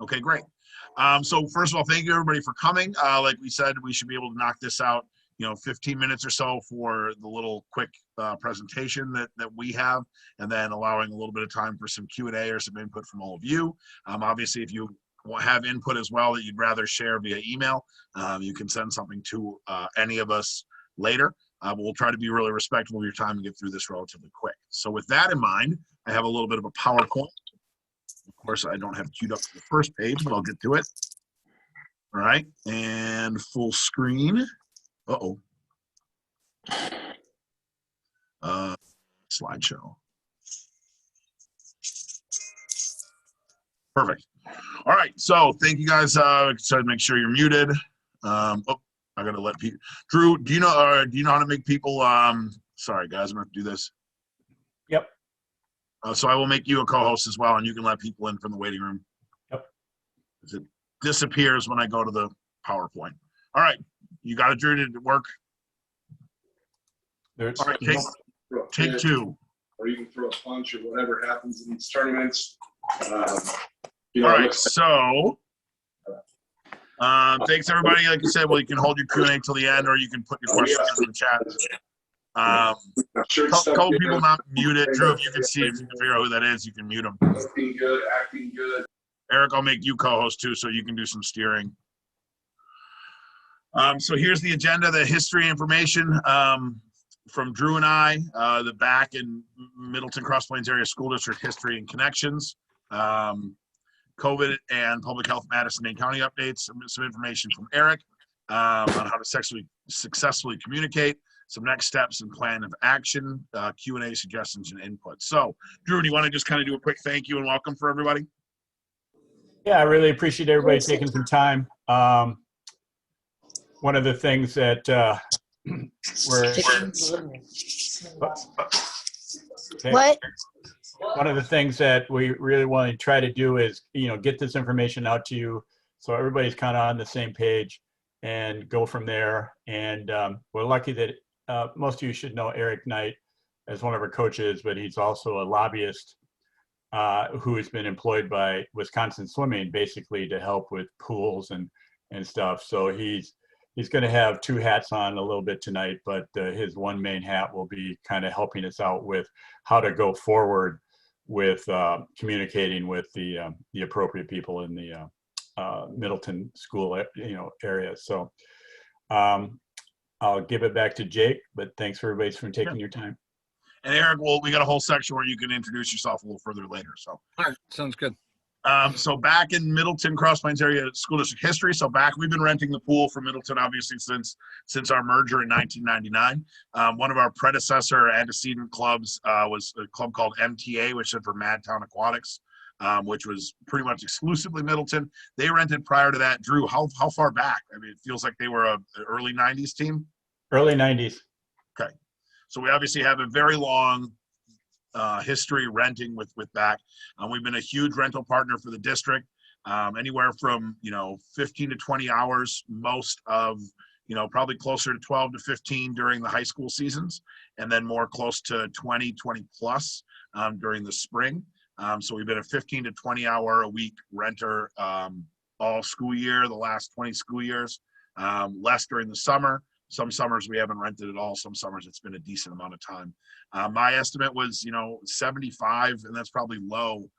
Okay, great. So first of all, thank you everybody for coming. Like we said, we should be able to knock this out, 15 minutes or so for the little quick presentation that we have, and then allowing a little bit of time for some Q&A or some input from all of you. Obviously, if you have input as well that you'd rather share via email, you can send something to any of us later. We'll try to be really respectful of your time and get through this relatively quick. So with that in mind, I have a little bit of a PowerPoint. Of course, I don't have queued up to the first page, but I'll get to it. All right, and full screen. Slideshow. Perfect. All right, so thank you guys. So make sure you're muted. I gotta let people. Drew, do you know how to make people? Sorry, guys, I'm gonna have to do this. Yep. So I will make you a co-host as well, and you can let people in from the waiting room. Yep. It disappears when I go to the PowerPoint. All right, you got it, Drew. Did it work? All right, take two. Or you can throw a punch or whatever happens in these tournaments. All right, so thanks everybody. Like you said, well, you can hold your Q&A till the end, or you can put your questions in the chat. Couple people not muted. Drew, if you can see, if you can figure out who that is, you can mute them. Looking good, acting good. Eric, I'll make you co-host too, so you can do some steering. So here's the agenda, the history information from Drew and I, the back in Middleton Cross Plains Area School District history and connections, COVID and public health Madison-Dane County updates, some information from Eric on how to successfully communicate, some next steps and plan of action, Q&A suggestions and input. So Drew, do you want to just kind of do a quick thank you and welcome for everybody? Yeah, I really appreciate everybody taking some time. One of the things that one of the things that we really want to try to do is, get this information out to you so everybody's kind of on the same page and go from there. And we're lucky that most of you should know Eric Knight as one of our coaches, but he's also a lobbyist who has been employed by Wisconsin Swimming basically to help with pools and stuff. So he's going to have two hats on a little bit tonight, but his one main hat will be kind of helping us out with how to go forward with communicating with the appropriate people in the Middleton school area. So I'll give it back to Jake, but thanks for everybody for taking your time. And Eric, well, we got a whole section where you can introduce yourself a little further later. So, all right, sounds good. So back in Middleton Cross Plains Area School District history. So we've been renting the pool for Middleton, obviously, since our merger in 1999. One of our predecessor antecedent clubs was a club called MTA, which stood for Madtown Aquatics, which was pretty much exclusively Middleton. They rented prior to that. Drew, how far back? I mean, it feels like they were an early 90s team. Early 90s. Okay. So we obviously have a very long history renting with back. We've been a huge rental partner for the district, anywhere from 15 to 20 hours, most of probably closer to 12 to 15 during the high school seasons, and then more close to 20 plus during the spring. So we've been a 15 to 20 hour a week renter all school year, the last 20 school years, less during the summer. Some summers we haven't rented at all. Some summers it's been a decent amount of time. My estimate was, 75, and that's probably low,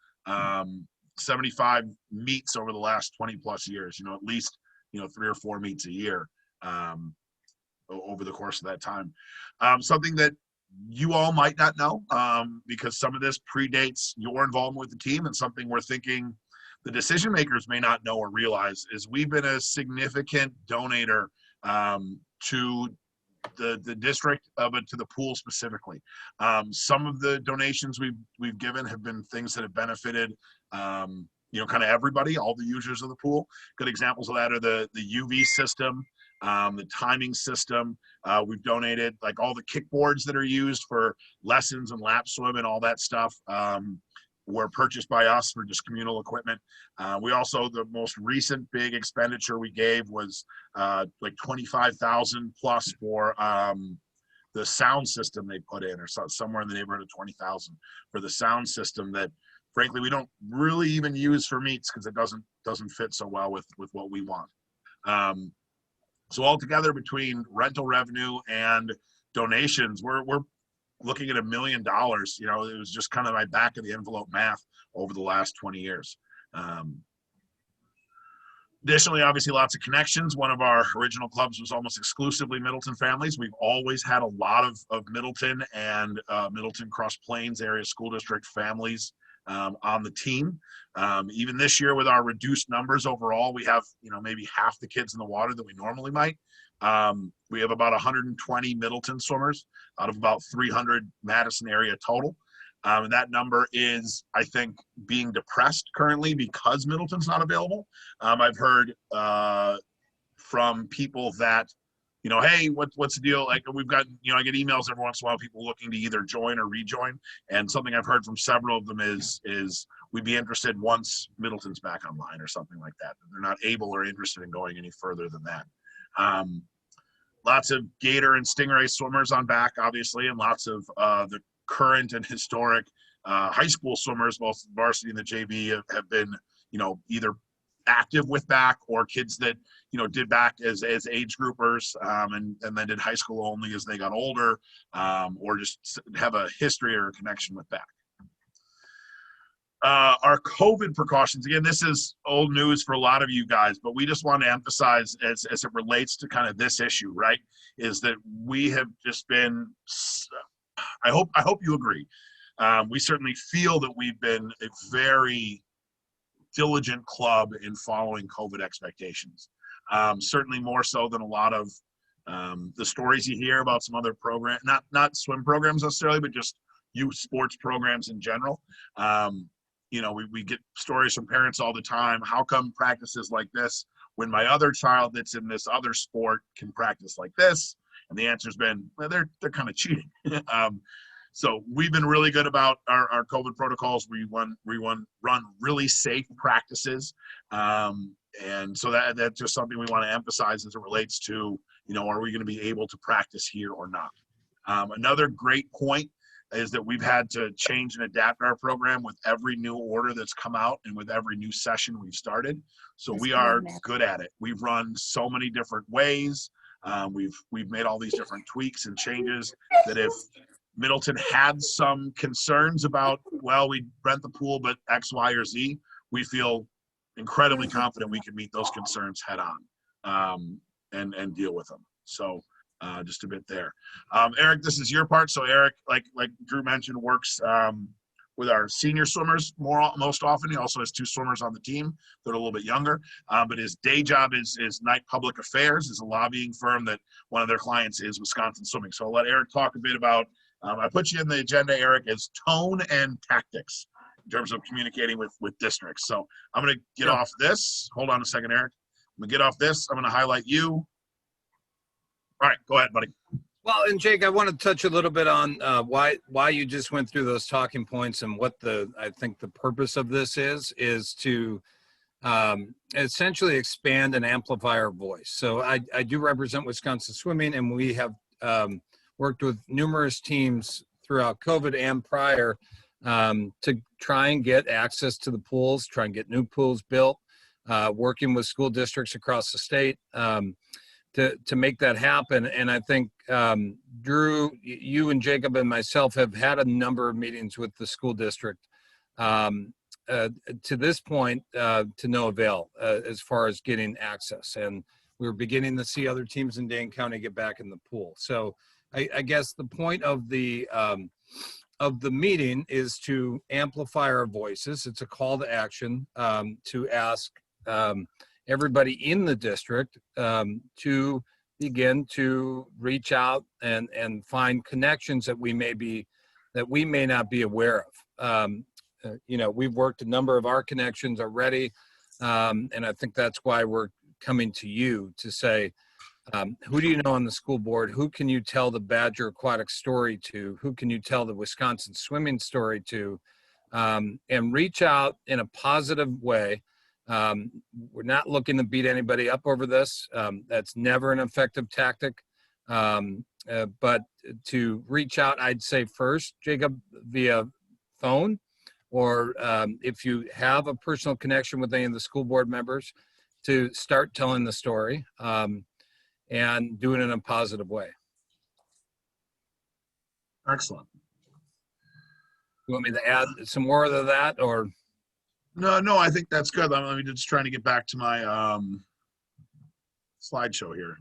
75 meets over the last 20 plus years, at least, 3 or 4 meets a year over the course of that time. Something that you all might not know, because some of this predates your involvement with the team, and something we're thinking the decision makers may not know or realize is we've been a significant donator to the district, but to the pool specifically. Some of the donations we've given have been things that have benefited, kind of everybody, all the users of the pool. Good examples of that are the UV system, the timing system. We've donated like all the kickboards that are used for lessons and lap swim and all that stuff. Were purchased by us for just communal equipment. We also, the most recent big expenditure we gave was like $25,000 plus for the sound system they put in, or somewhere in the neighborhood of $20,000 for the sound system that frankly, we don't really even use for meets because it doesn't fit so well with what we want. So altogether, between rental revenue and donations, we're looking at $1 million. You know, it was just kind of my back of the envelope math over the last 20 years. Additionally, obviously, lots of connections. One of our original clubs was almost exclusively Middleton families. We've always had a lot of Middleton and Middleton Cross Plains area school district families on the team. Even this year, with our reduced numbers overall, we have, you know, maybe half the kids in the water that we normally might. We have about 120 Middleton swimmers out of about 300 Madison area total. And that number is, I think, being depressed currently because Middleton's not available. I've heard from people that, you know, hey, what's the deal? Like, we've got, you know, I get emails every once in a while, people looking to either join or rejoin. And something I've heard from several of them is we'd be interested once Middleton's back online or something like that. They're not able or interested in going any further than that. Lots of Gator and Stingray swimmers on back, obviously, and lots of the current and historic high school swimmers, both varsity and the JV, have been, you know, either active with back or kids that, you know, did back as age groupers and then did high school only as they got older, or just have a history or a connection with back. Our COVID precautions, again, this is old news for a lot of you guys, but we just want to emphasize as it relates to kind of this issue, right, is that we have just been, I hope you agree. We certainly feel that we've been a very diligent club in following COVID expectations. Certainly more so than a lot of the stories you hear about some other program, not swim programs necessarily, but just youth sports programs in general. You know, we get stories from parents all the time. How come practices like this when my other child that's in this other sport can practice like this? And the answer's been, well, they're kind of cheating. So we've been really good about our COVID protocols. We run really safe practices. And so that's just something we want to emphasize as it relates to, you know, are we going to be able to practice here or not? Another great point is that we've had to change and adapt our program with every new order that's come out and with every new session we've started. So we are good at it. We've run so many different ways. We've made all these different tweaks and changes that if Middleton had some concerns about, well, we rent the pool, but X, Y, or Z, we feel incredibly confident we can meet those concerns head on and deal with them. So just a bit there. Eric, this is your part. So Eric, like Drew mentioned, works with our senior swimmers most often. He also has 2 swimmers on the team that are a little bit younger. But his day job is Knight Public Affairs, is a lobbying firm that one of their clients is Wisconsin Swimming. So I'll let Eric talk a bit about, I put you in the agenda, Eric, as tone and tactics in terms of communicating with districts. So I'm going to get off this. Hold on a second, Eric. I'm going to get off this. I'm going to highlight you. All right, go ahead, buddy. Well, and Jake, I want to touch a little bit on why you just went through those talking points and what I think the purpose of this is to essentially expand and amplify our voice. So I do represent Wisconsin Swimming, and we have worked with numerous teams throughout COVID and prior to try and get access to the pools, try and get new pools built, working with school districts across the state. To make that happen. And I think Drew, you and Jacob and myself have had a number of meetings with the school district to this point to no avail as far as getting access. And we're beginning to see other teams in Dane County get back in the pool. So I guess the point of the meeting is to amplify our voices. It's a call to action to ask everybody in the district to begin to reach out and find connections that we may not be aware of. You know, we've worked a number of our connections already, and I think that's why we're coming to you to say, who do you know on the school board? Who can you tell the Badger Aquatic story to? Who can you tell the Wisconsin Swimming story to? And reach out in a positive way. We're not looking to beat anybody up over this. That's never an effective tactic. But to reach out, I'd say first, Jacob, via phone, or if you have a personal connection with any of the school board members, to start telling the story and do it in a positive way. Excellent. You want me to add some more to that, or? No, I think that's good. I'm just trying to get back to my slideshow here.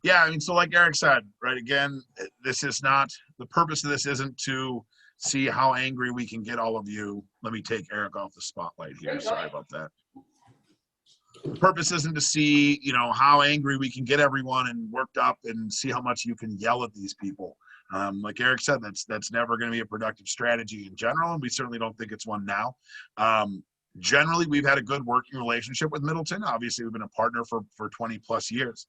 Yeah, I mean, so like Eric said, right, again, this is not, the purpose of this isn't to see how angry we can get all of you. Let me take Eric off the spotlight here. Sorry about that. The purpose isn't to see, you know, how angry we can get everyone and worked up and see how much you can yell at these people. Like Eric said, that's never going to be a productive strategy in general, and we certainly don't think it's one now. Generally, we've had a good working relationship with Middleton. Obviously, we've been a partner for 20 plus years.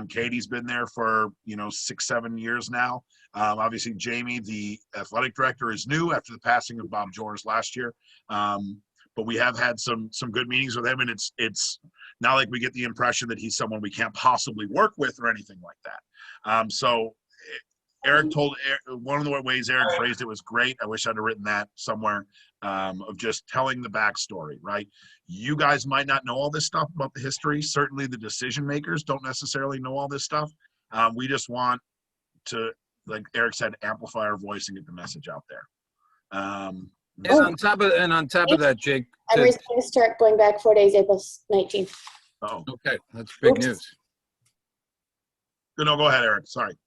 Katie's been there for, 6-7 years now. Obviously, Jamie, the athletic director, is new after the passing of Bob Jors last year. But we have had some good meetings with him, and it's not like we get the impression that he's someone we can't possibly work with or anything like that. So Eric told, one of the ways Eric phrased it was great. I wish I'd have written that somewhere, of just telling the backstory, right? You guys might not know all this stuff about the history. Certainly the decision makers don't necessarily know all this stuff. We just want to, like Eric said, amplify our voice and get the message out there. And on top of that, Jake. I'm going to start going back 4 days, April 19th. Oh, Okay, that's big Oops. news. no, go ahead, Eric. Sorry.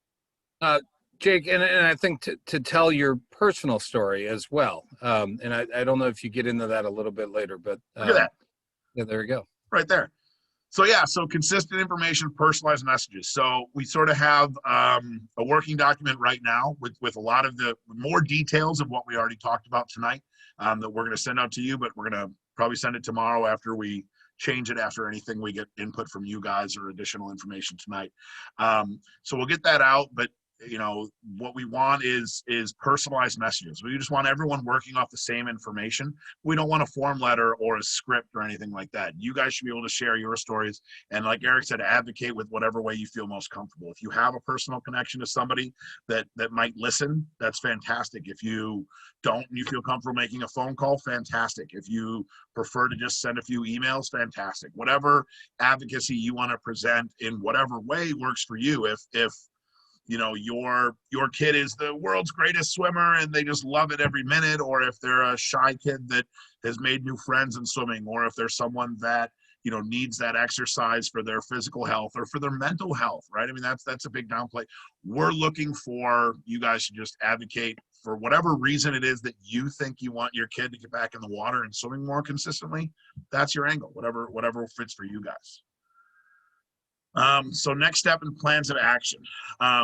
Jake, and I think to tell your personal story as well. And I don't know if you get into that a little bit later, but Look at that. yeah, there you go. Right there. So yeah, so consistent information, personalized messages. So we sort of have a working document right now with a lot of the more details of what we already talked about tonight, that we're going to send out to you, but we're going to probably send it tomorrow after we change it, after anything we get input from you guys or additional information tonight. So we'll get that out, but what we want is personalized messages. We just want everyone working off the same information. We don't want a form letter or a script or anything like that. You guys should be able to share your stories. And like Eric said, advocate with whatever way you feel most comfortable. If you have a personal connection to somebody that might listen, that's fantastic. If you don't and you feel comfortable making a phone call, fantastic. If you prefer to just send a few emails, fantastic. Whatever advocacy you want to present in whatever way works for you. If your kid is the world's greatest swimmer and they just love it every minute, or if they're a shy kid that has made new friends in swimming, or if there's someone that needs that exercise for their physical health or for their mental health, right? I mean, that's a big downplay. We're looking for you guys to just advocate for whatever reason it is that you think you want your kid to get back in the water and swimming more consistently. That's your angle, whatever fits for you guys. So next step in plans of action.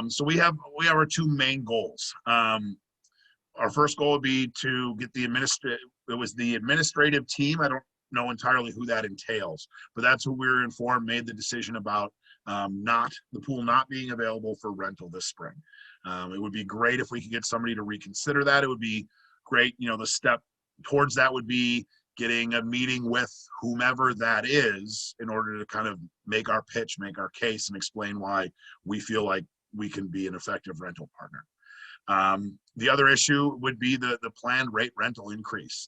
So we have our two main goals. Our first goal would be to get the administrative team. I don't know entirely who that entails, but that's who we were informed made the decision about the pool not being available for rental this spring. It would be great if we could get somebody to reconsider that. It would be great. The step towards that would be getting a meeting with whomever that is in order to kind of make our pitch, make our case, and explain why we feel like we can be an effective rental partner. The other issue would be the planned rate rental increase.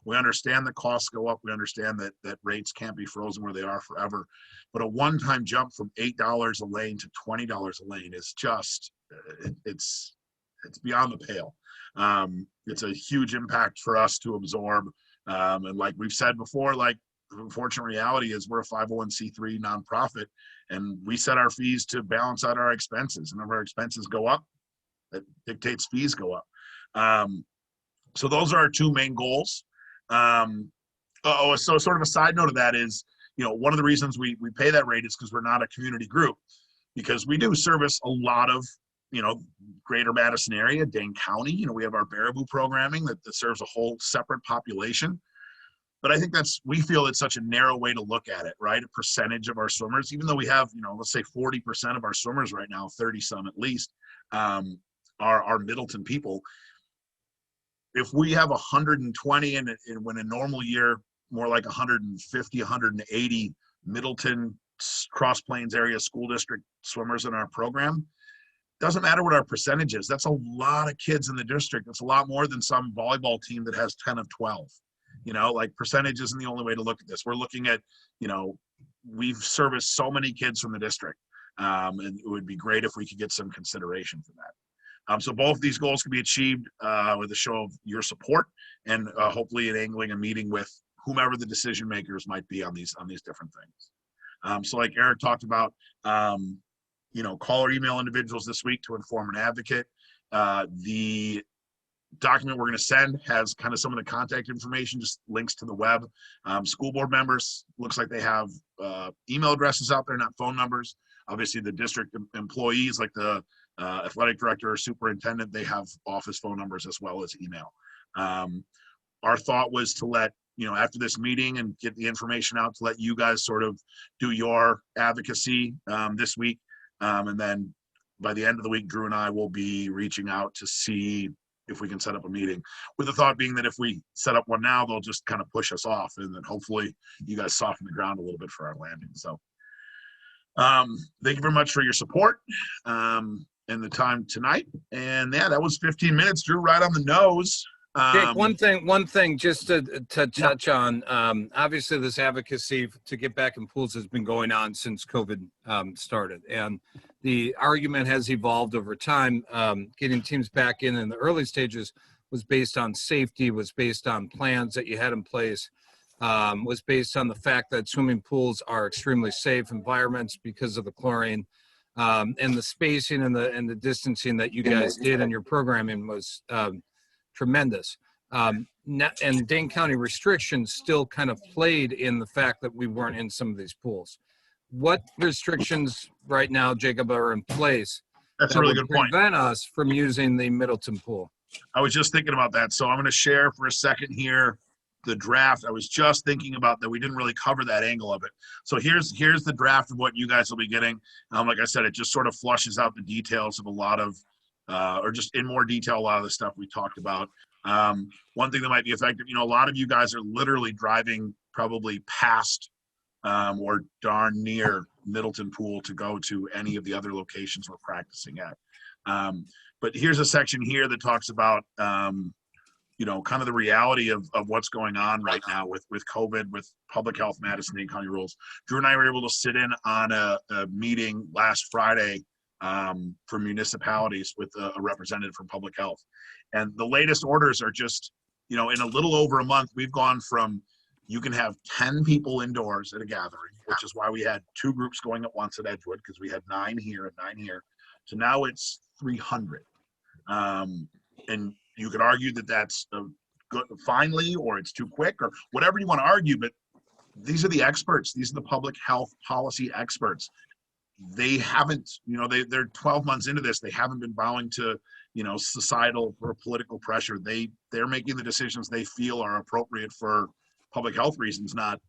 We understand that costs go up. We understand that rates can't be frozen where they are forever. But a one-time jump from $8 a lane to $20 a lane is just, it's beyond the pale. It's a huge impact for us to absorb. And like we've said before, like the unfortunate reality is we're a 501c3 nonprofit, and we set our fees to balance out our expenses. And if our expenses go up, that dictates fees go up. So those are our two main goals. So sort of a side note of that is, one of the reasons we pay that rate is because we're not a community group, because we do service a lot of greater Madison area, Dane County. We have our Baraboo programming that serves a whole separate population. But I think we feel it's such a narrow way to look at it, right? A percentage of our swimmers, even though we have, let's say 40% of our swimmers right now, 30 some at least, are Middleton people. If we have 120 and when a normal year, more like 150, 180 Middleton Cross Plains area school district swimmers in our program, doesn't matter what our percentage is. That's a lot of kids in the district. It's a lot more than some volleyball team that has 10 of 12. You know, like percentage isn't the only way to look at this. We're looking at, you know, we've serviced so many kids from the district. And it would be great if we could get some consideration for that. So both these goals can be achieved with a show of your support and hopefully angling a meeting with whomever the decision makers might be on these different things. So like Eric talked about, you know, call or email individuals this week to inform an advocate. The document we're going to send has kind of some of the contact information, just links to the web. School board members, looks like they have email addresses out there, not phone numbers. Obviously, the district employees, like the athletic director or superintendent, they have office phone numbers as well as email. Our thought was to let, you know, after this meeting and get the information out, to let you guys sort of do your advocacy this week. And then by the end of the week, Drew and I will be reaching out to see if we can set up a meeting, with the thought being that if we set up one now, they'll just kind of push us off, and then hopefully you guys soften the ground a little bit for our landing. So thank you very much for your support and the time tonight. And yeah, that was 15 minutes, Drew, right on the nose. Jake, one thing just to touch on, obviously this advocacy to get back in pools has been going on since COVID started. And the argument has evolved over time. Getting teams back in the early stages was based on safety, was based on plans that you had in place, was based on the fact that swimming pools are extremely safe environments because of the chlorine. And the spacing and the distancing that you guys did in your programming was tremendous. And Dane County restrictions still kind of played in the fact that we weren't in some of these pools. What restrictions right now, Jacob, are in place That's a really good point. prevent us from using the Middleton pool? I was just thinking about that. So I'm going to share for a second here the draft. I was just thinking about that. We didn't really cover that angle of it. So here's the draft of what you guys will be getting. Like I said, it just sort of flushes out the details of a lot of, or just in more detail, a lot of the stuff we talked about. One thing that might be effective, you know, a lot of you guys are literally driving probably past or darn near Middleton Pool to go to any of the other locations we're practicing at. But here's a section here that talks about, you know, kind of the reality of what's going on right now with COVID, with public health, Madison-Dane County rules. Drew and I were able to sit in on a meeting last Friday for municipalities with a representative from public health. And the latest orders are just, you know, in a little over a month, we've gone from, you can have 10 people indoors at a gathering, which is why we had 2 groups going at once at Edgewood, because we had 9 here and 9 here, to now it's 300. And you could argue that that's good, finally, or it's too quick, or whatever you want to argue, but these are the experts. These are the public health policy experts. They haven't, you know, they're 12 months into this. They haven't been bowing to, you know, societal or political pressure. They're making the decisions they feel are appropriate for public health reasons, not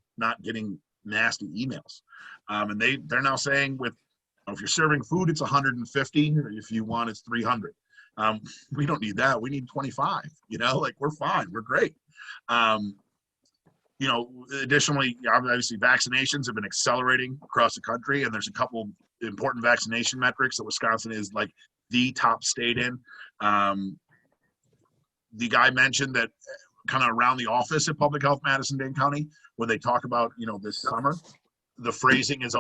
getting nasty emails. And they're now saying with, if you're serving food, it's 150, or if you want, it's 300. We don't need that. We need 25, you know, like we're fine. We're great. You know, additionally, obviously vaccinations have been accelerating across the country, and there's a couple important vaccination metrics that Wisconsin is like the top state in. The guy mentioned that kind of around the office at Public Health Madison-Dane County, when they talk about, you know, this summer, the phrasing is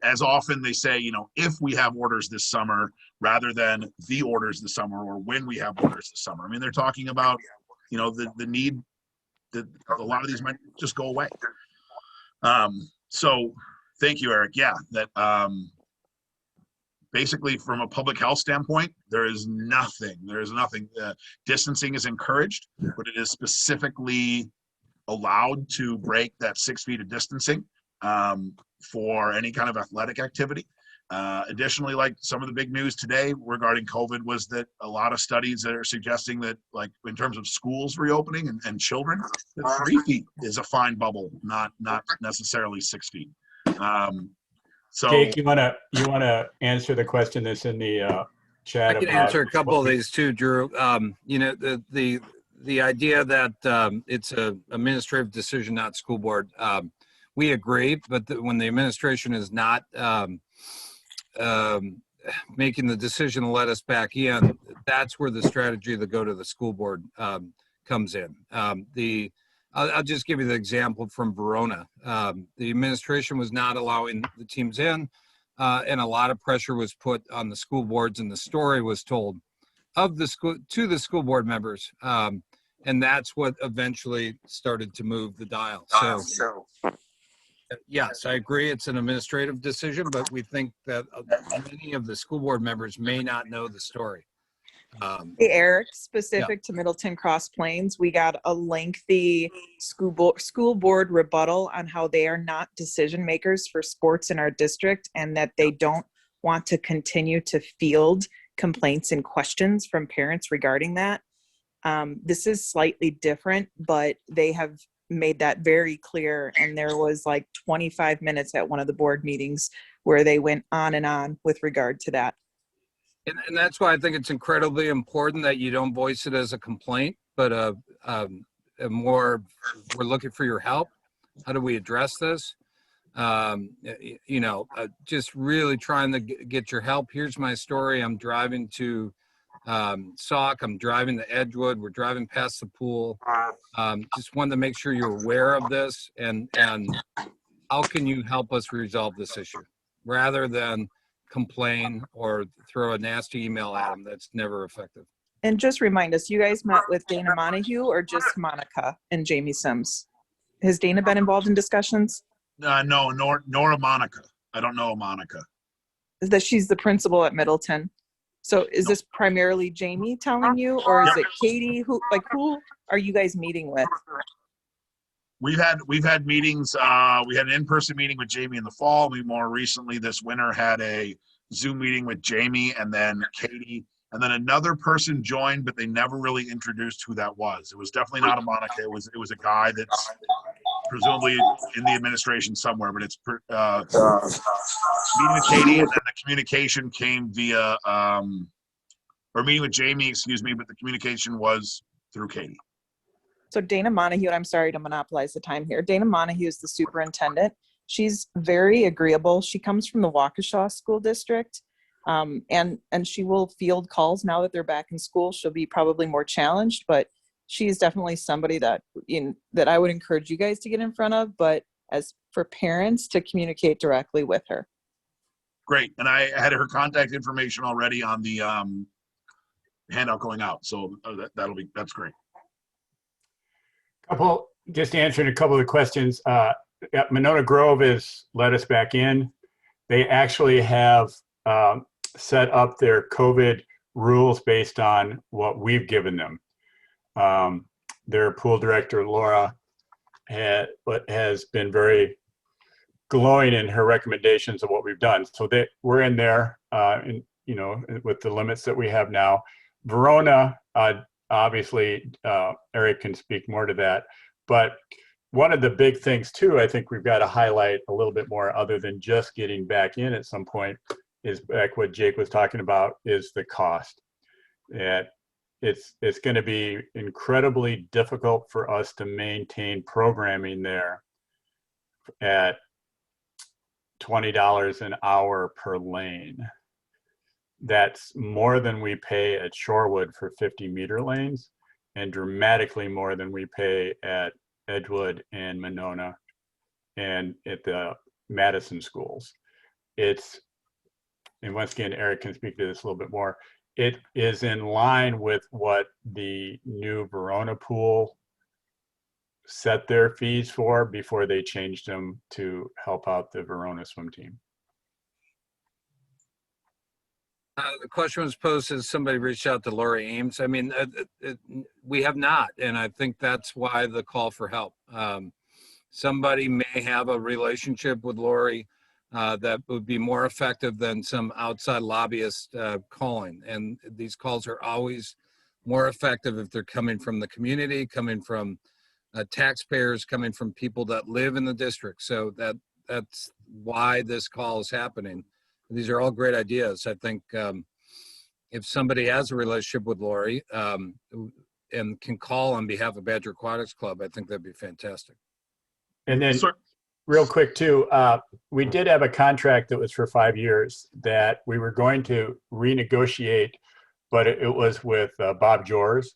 as often they say, you know, if we have orders this summer, rather than the orders this summer, or when we have orders this summer. I mean, they're talking about, you know, the need that a lot of these might just go away. So thank you, Eric. Yeah, that basically from a public health standpoint, there is nothing. Distancing is encouraged, but it is specifically allowed to break that 6 feet of distancing for any kind of athletic activity. Additionally, like some of the big news today regarding COVID was that a lot of studies that are suggesting that, like in terms of schools reopening and children, that 3 feet is a fine bubble, not necessarily 6 feet. So Jake, you wanna answer the question that's in the chat? I can answer a couple of these too, Drew. You know, the idea that it's a administrative decision, not school board. We agree, but when the administration is not making the decision to let us back in, that's where the strategy to go to the school board comes in. I'll just give you the example from Verona. The administration was not allowing the teams in, and a lot of pressure was put on the school boards, and the story was told of the school to the school board members. And that's what eventually started to move the dial. So yes, I agree. It's an administrative decision, but we think that many of the school board members may not know the story. Hey, Eric, specific to Middleton Cross Plains, we got a lengthy school board rebuttal on how they are not decision makers for sports in our district and that they don't want to continue to field complaints and questions from parents regarding that. This is slightly different, but they have made that very clear. And there was like 25 minutes at one of the board meetings where they went on and on with regard to that. And that's why I think it's incredibly important that you don't voice it as a complaint, but a more, we're looking for your help. How do we address this? Just really trying to get your help. Here's my story. I'm driving to Sauk. I'm driving to Edgewood. We're driving past the pool. Just wanted to make sure you're aware of this and how can you help us resolve this issue rather than complain or throw a nasty email at them. That's never effective. And just remind us, you guys met with Dana Montague or just Monica and Jamie Sims? Has Dana been involved in discussions? No, nor a Monica. I don't know a Monica. That she's the principal at Middleton. So is this primarily Jamie telling you, or is it Katie? Who are you guys meeting with? We've had meetings. We had an in-person meeting with Jamie in the fall. We more recently this winter had a Zoom meeting with Jamie and then Katie, and then another person joined, but they never really introduced who that was. It was definitely not a Monica. It was a guy that's presumably in the administration somewhere, but it's meeting with Katie, and then the communication came via or meeting with Jamie, excuse me, but the communication was through Katie. So Dana Montague, and I'm sorry to monopolize the time here. Dana Montague is the superintendent. She's very agreeable. She comes from the Waukesha School District, and she will field calls now that they're back in school. She'll be probably more challenged, but she is definitely somebody that I would encourage you guys to get in front of, but as for parents to communicate directly with her. Great, and I had her contact information already on the handout going out, so that's great. Just answering a couple of the questions. Monona Grove has let us back in. They actually have set up their COVID rules based on what we've given them. Their pool director, Laura, has been very glowing in her recommendations of what we've done. So we're in there, with the limits that we have now. Verona, obviously, Eric can speak more to that. But one of the big things, too, I think we've got to highlight a little bit more other than just getting back in at some point is back what Jake was talking about is the cost. And it's going to be incredibly difficult for us to maintain programming there at $20 an hour per lane. That's more than we pay at Shorewood for 50-meter lanes and dramatically more than we pay at Edgewood and Monona and at the Madison schools. And once again, Eric can speak to this a little bit more. It is in line with what the new Verona pool set their fees for before they changed them to help out the Verona swim team. The question was posed as somebody reached out to Lori Ames. I mean, we have not, and I think that's why the call for help. Somebody may have a relationship with Lori that would be more effective than some outside lobbyist calling. And these calls are always more effective if they're coming from the community, coming from taxpayers, coming from people that live in the district. So that's why this call is happening. These are all great ideas. I think if somebody has a relationship with Lori and can call on behalf of Badger Aquatics Club, I think that'd be fantastic. And then real quick too, we did have a contract that was for 5 years that we were going to renegotiate, but it was with Bob Jors.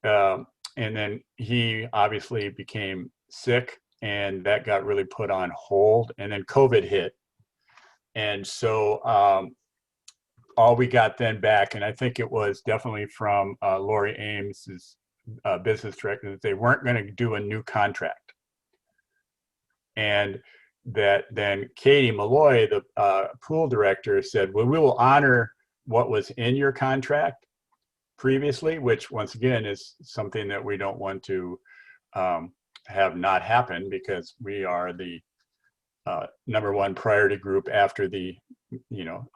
And then he obviously became sick and that got really put on hold, and then COVID hit. And so all we got then back, and I think it was definitely from Lori Ames's business director, that they weren't going to do a new contract. And that then Katie Malloy, the pool director, said, well, we will honor what was in your contract previously, which once again is something that we don't want to have not happen, because we are the #1 priority group after the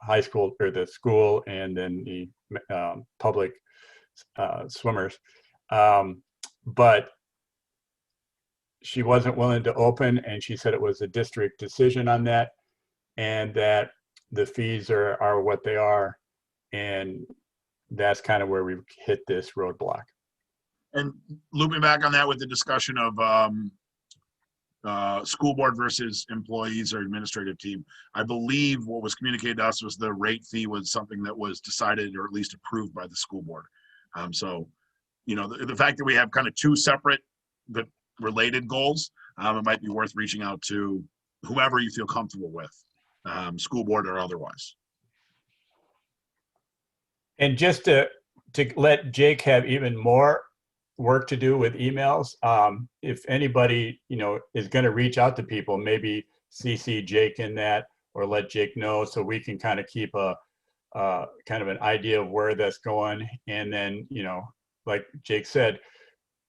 high school or the school, and then the public swimmers. But she wasn't willing to open, and she said it was a district decision on that, and that the fees are what they are, and that's kind of where we've hit this roadblock. And looping back on that with the discussion of school board versus employees or administrative team, I believe what was communicated to us was the rate fee was something that was decided or at least approved by the school board. So, the fact that we have kind of two separate but related goals, it might be worth reaching out to whomever you feel comfortable with, school board or otherwise. And just to let Jake have even more work to do with emails, if anybody, is going to reach out to people, maybe CC Jake in that, or let Jake know, so we can kind of keep a kind of an idea of where that's going. And then, like Jake said,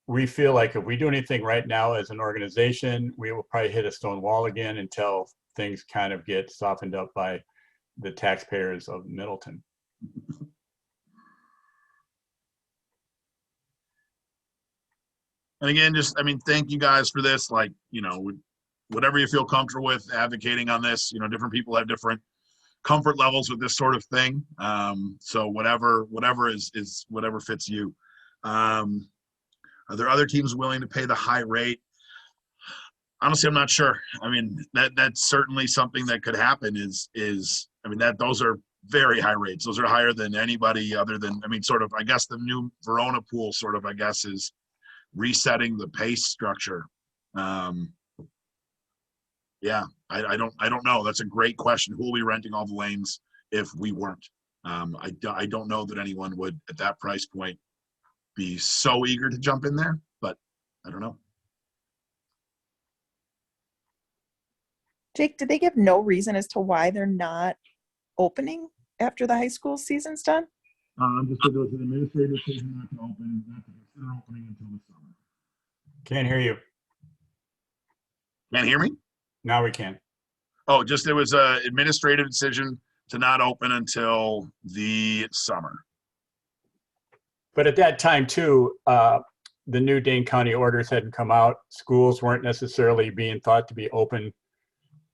we feel like if we do anything right now as an organization, we will probably hit a stone wall again until things kind of get softened up by the taxpayers of Middleton. And again, thank you guys for this. Like, whatever you feel comfortable with advocating on this, different people have different comfort levels with this sort of thing. So whatever is whatever fits you. Are there other teams willing to pay the high rate? Honestly, I'm not sure. That's certainly something that could happen those are very high rates. Those are higher than anybody other than, I guess the new Verona pool is resetting the pay structure. I don't know. That's a great question. Who will be renting all the lanes if we weren't? I don't know that anyone would at that price point be so eager to jump in there, but I don't know. Jake, did they give no reason as to why they're not opening after the high school season's done? Just to go to the administrative decision not to open, not to consider opening until the summer. Can't hear you. Can't hear me? Now we can. Oh, there was a administrative decision to not open until the summer. But at that time too, the new Dane County orders hadn't come out. Schools weren't necessarily being thought to be open.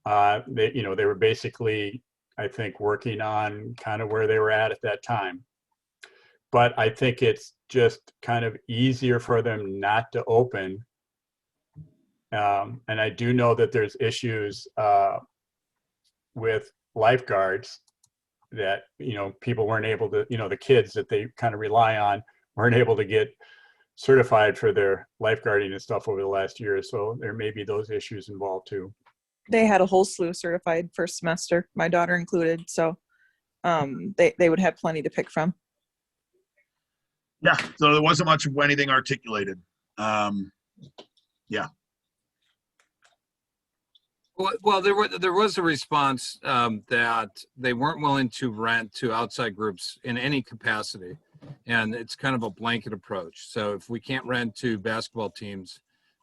They were basically, I think, working on kind of where they were at that time. But I think it's just kind of easier for them not to open. And I do know that there's issues with lifeguards that, people weren't able to, the kids that they kind of rely on weren't able to get certified for their lifeguarding and stuff over the last year. So there may be those issues involved too. They had a whole slew certified first semester, my daughter included. So they would have plenty to pick from. Yeah, so there wasn't much of anything articulated. Yeah. Well, there was a response that they weren't willing to rent to outside groups in any capacity, and it's kind of a blanket approach. So if we can't rent to basketball teams,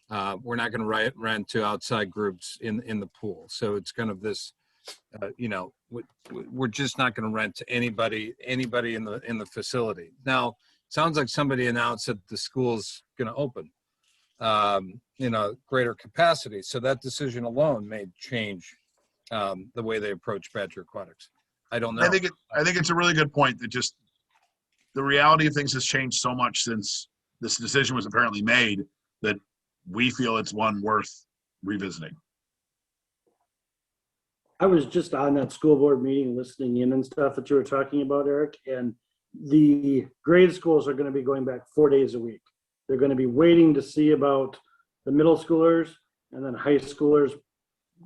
we're not going to rent to outside groups in the pool. So it's kind of this, we're just not going to rent to anybody in the facility. Now, sounds like somebody announced that the school's going to open. Greater capacity. So that decision alone may change the way they approach Badger Aquatics. I don't know. I think it's a really good point that just the reality of things has changed so much since this decision was apparently made that we feel it's one worth revisiting. I was just on that school board meeting, listening in and stuff that you were talking about, Eric, and the grade schools are gonna be going back 4 days a week. They're gonna be waiting to see about the middle schoolers, and then high schoolers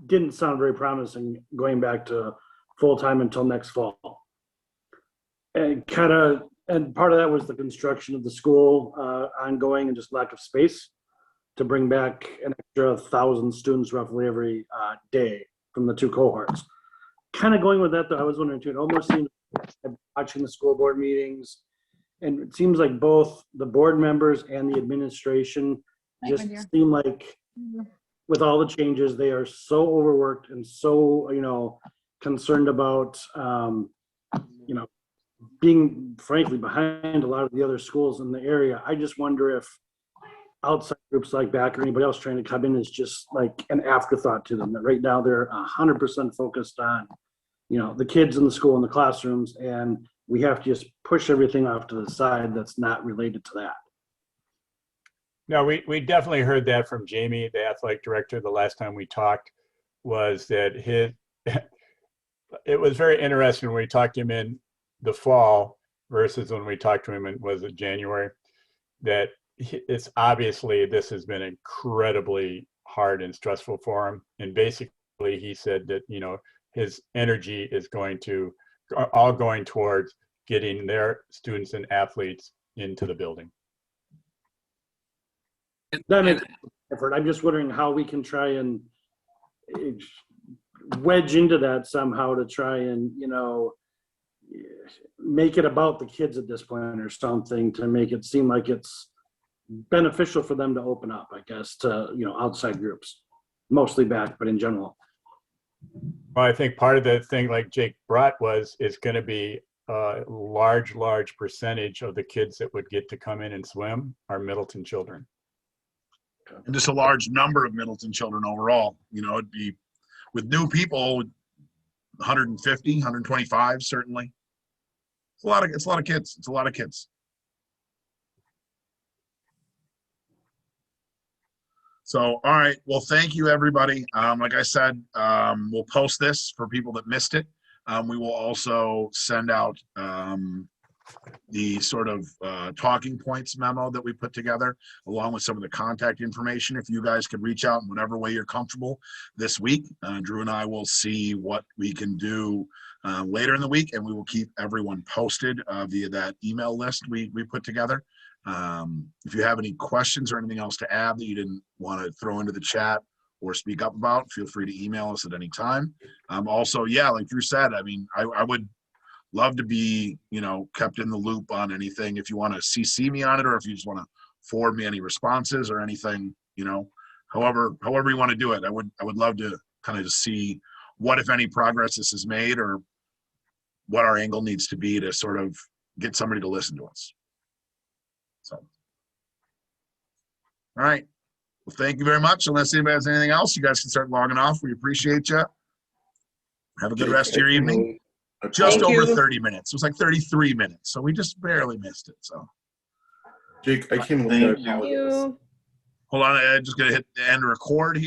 didn't sound very promising going back to full-time until next fall. And part of that was the construction of the school ongoing and just lack of space to bring back an extra 1,000 students roughly every day from the two cohorts. Kind of going with that though, I was wondering too, it almost seems, watching the school board meetings, and it seems like both the board members and the administration just seem like, with all the changes, they are so overworked and so, concerned about, being frankly behind a lot of the other schools in the area. I just wonder if outside groups like BAC or anybody else trying to come in is just like an afterthought to them. That right now they're 100% focused on, the kids in the school and the classrooms, and we have to just push everything off to the side that's not related to that. No, we definitely heard that from Jamie, the athletic director, the last time we talked, was that it was very interesting when we talked to him in the fall versus when we talked to him in, was it January, that it's obviously this has been incredibly hard and stressful for him. And basically he said that, his energy is all going towards getting their students and athletes into the building. That makes effort. I'm just wondering how we can try and wedge into that somehow to try and, make it about the kids at this point or something, to make it seem like it's beneficial for them to open up, I guess, to, outside groups, mostly BAC, but in general. Well, I think part of the thing, like Jake brought, is going to be a large percentage of the kids that would get to come in and swim are Middleton children. And just a large number of Middleton children overall. It'd be with new people, 150, 125, certainly. It's a lot of kids. It's a lot of kids. So, all right. Well, thank you, everybody. Like I said, we'll post this for people that missed it. We will also send out the sort of talking points memo that we put together, along with some of the contact information. If you guys could reach out in whatever way you're comfortable this week, Drew and I will see what we can do later in the week, and we will keep everyone posted via that email list we put together. If you have any questions or anything else to add that you didn't want to throw into the chat or speak up about, feel free to email us at any time. Also, yeah, like Drew said, I mean, I would love to be, kept in the loop on anything. If you want to CC me on it, or if you just want to forward me any responses or anything, however you want to do it, I would love to kind of just see what, if any, progress this has made, or what our angle needs to be to sort of get somebody to listen to us. So, all right. Well, thank you very much. Unless anybody has anything else, you guys can start logging off. We appreciate you. Have a good rest of your evening. Just Thank over you. 30 minutes. It was like 33 minutes. So we just barely missed it. So Jake, I came. Thank you. hold on. I'm just going to hit end record here.